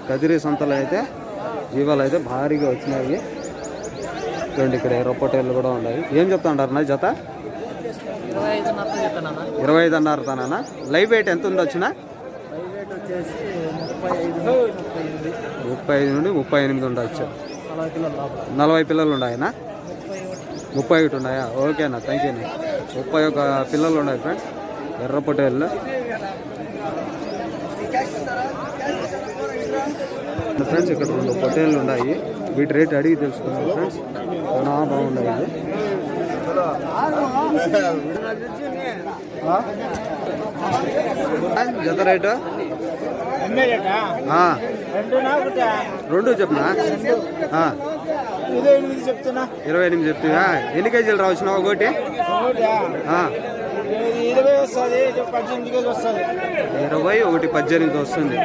కదిరి సంతలో అయితే జీవాలు అయితే భారీగా వచ్చినాయి. చూడండి ఇక్కడ ఎర్రపొట్టేళ్ళు కూడా ఉన్నాయి. ఏం చెప్తా ఉంటారు నా జత? 25 అన్నారు తానా. లైవ్ వెయిట్ ఎంత ఉండొచ్చునా? 35 నుండి 38 ఉండొచ్చు. 40 పిల్లలు ఉన్నాయనా? 31 ఉన్నాయా? ఓకేనా, థ్యాంక్ యూ. 31 పిల్లలు ఉన్నాయి ఫ్రెండ్స్ ఎర్రపొట్టేళ్ళు. ఫ్రెండ్స్ ఇక్కడ 2 పొట్టేళ్ళు ఉన్నాయి. వీటి రేట్ అడిగి తెలుసుకున్నాం ఫ్రెండ్స్. చాలా బాగున్నాయి. జత రేటు 2 చెప్పనా? 28 చెప్తున్నా. ఎన్ని కేజీలు రావచ్చునా ఒకటి? 20, ఒకటి 18 వస్తుంది.